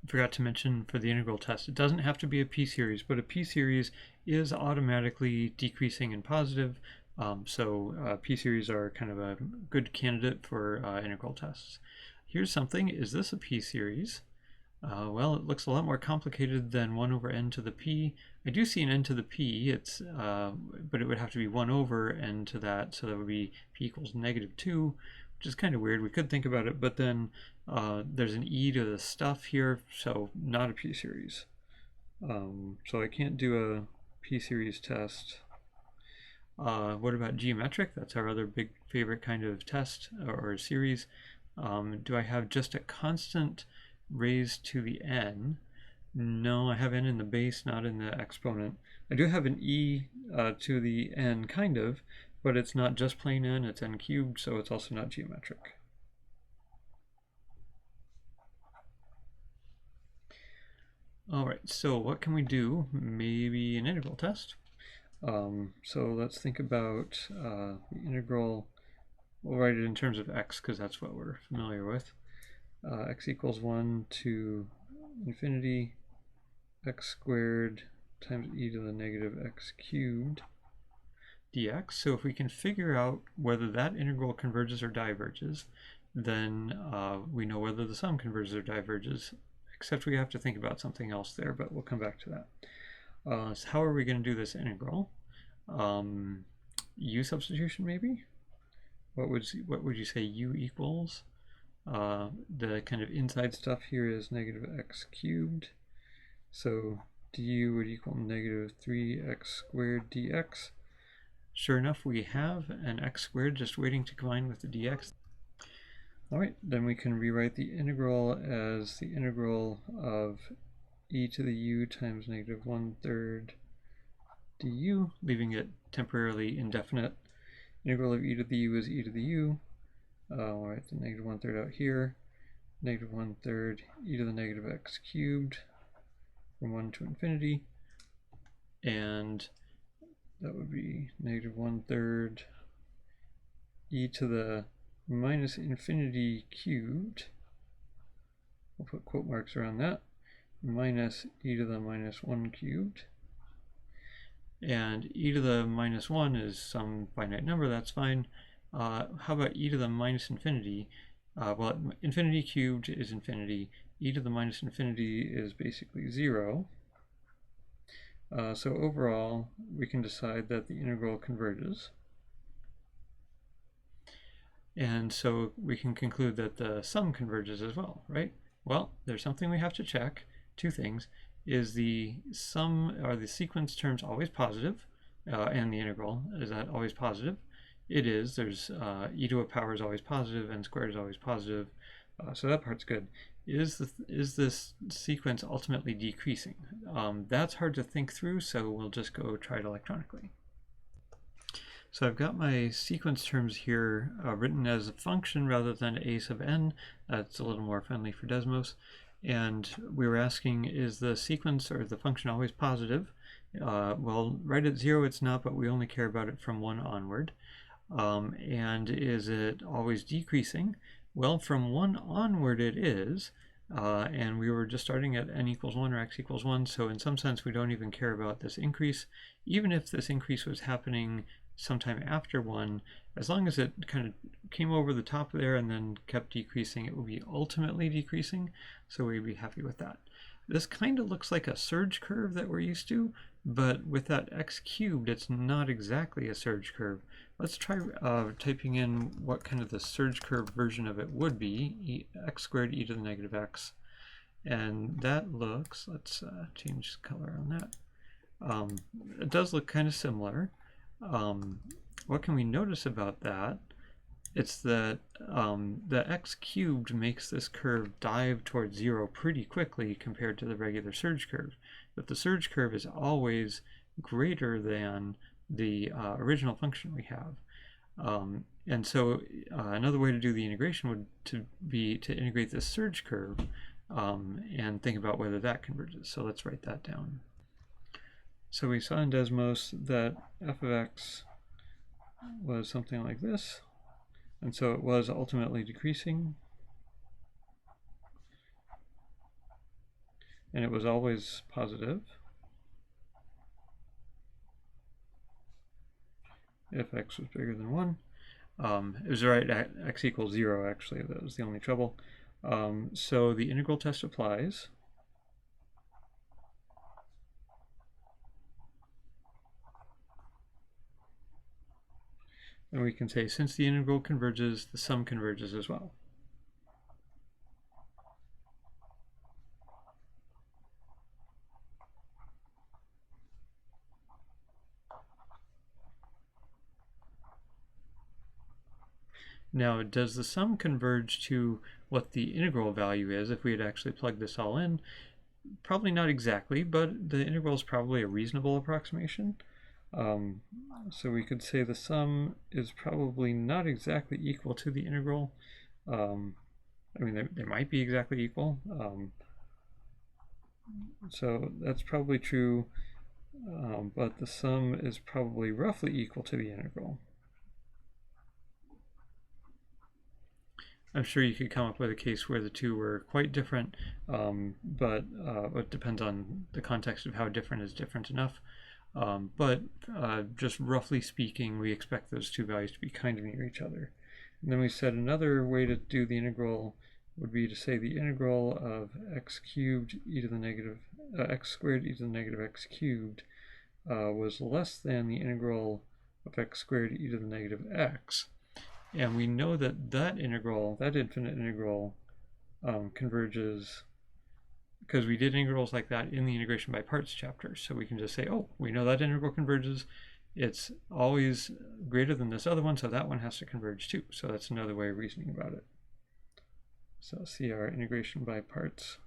forgot to mention for the integral test, it doesn't have to be a p-series, but a p-series is automatically decreasing in positive. So p-series are kind of a good candidate for integral tests. Here's something. Is this a p-series? Well, it looks a lot more complicated than 1 over n to the p. I do see an n to the p, but it would have to be 1 over n to that, so that would be p equals -2, which is kind of weird. We could think about it, but then there's an e to the stuff here, so not a p-series. So I can't do a p-series test. What about geometric? That's our other big favorite kind of test or series. Do I have just a constant raised to the n? No, I have n in the base, not in the exponent. I do have an e to the n, kind of, but it's not just plain n, it's n cubed, so it's also not geometric. All right, so what can we do? Maybe an integral test. So let's think about the integral. We'll write it in terms of x because that's what we're familiar with. X equals 1 to infinity x squared times e to the negative x cubed dx. So if we can figure out whether that integral converges or diverges, then we know whether the sum converges or diverges, except we have to think about something else there, but we'll come back to that. So how are we going to do this integral? U substitution maybe? What would you say u equals? The kind of inside stuff here is negative x cubed. So du would equal negative 3x squared dx. Sure enough, we have an x squared just waiting to combine with the dx. All right, then we can rewrite the integral as the integral of e to the u times negative 1/3 du, leaving it temporarily indefinite. Integral of e to the u is e to the u. I'll write the negative 1/3 out here. Negative 1/3 e to the negative x cubed from 1 to infinity. And that would be negative 1/3 e to the minus infinity cubed. We'll put quote marks around that. Minus e to the minus 1 cubed. And e to the minus 1 is some finite number, that's fine. How about e to the minus infinity? Well, infinity cubed is infinity. E to the minus infinity is basically 0. So overall, we can decide that the integral converges. And so we can conclude that the sum converges as well, right? Well, there's something we have to check. Two things. Is the sum, are the sequence terms always positive? And the integral, is that always positive? It is. There's e to a power is always positive, n squared is always positive. So that part's good. Is this sequence ultimately decreasing? That's hard to think through, so we'll just go try it electronically. So I've got my sequence terms here written as a function rather than a sub n. That's a little more friendly for Desmos. And we were asking, is the sequence or the function always positive? Well, right at 0 it's not, but we only care about it from 1 onward. And is it always decreasing? Well, from 1 onward it is. And we were just starting at n equals 1 or x equals 1, so in some sense we don't even care about this increase. Even if this increase was happening sometime after 1, as long as it kind of came over the top there and then kept decreasing, it would be ultimately decreasing, so we'd be happy with that. This kind of looks like a surge curve that we're used to, but with that x cubed, it's not exactly a surge curve. Let's try typing in what kind of the surge curve version of it would be, x squared e to the negative x. And that looks, let's change the color on that. It does look kind of similar. What can we notice about that? It's that the x cubed makes this curve dive towards 0 pretty quickly compared to the regular surge curve. But the surge curve is always greater than the original function we have. And so another way to do the integration would be to integrate this surge curve and think about whether that converges. So let's write that down. So we saw in Desmos that f of x was something like this, and so it was ultimately decreasing. and it was always positive if x was bigger than 1. It was right at x equals 0, actually. That was the only trouble. So the integral test applies. And we can say, since the integral converges, the sum converges as well. Now, does the sum converge to what the integral value is if we had actually plugged this all in? Probably not exactly, but the integral is probably a reasonable approximation. So we could say the sum is probably not exactly equal to the integral. I mean, they might be exactly equal. So that's probably true, but the sum is probably roughly equal to the integral. I'm sure you could come up with a case where the two were quite different, but it depends on the context of how different is different enough. But just roughly speaking, we expect those two values to be kind of near each other. And then we said another way to do the integral would be to say the integral of x cubed e to the negative x squared e to the negative x cubed was less than the integral of x squared e to the negative x. And we know that that integral, that infinite integral, converges because we did integrals like that in the integration by parts chapter. So we can just say, oh, we know that integral converges. It's always greater than this other one, so that one has to converge too. So that's another way of reasoning about it. So see our integration by parts.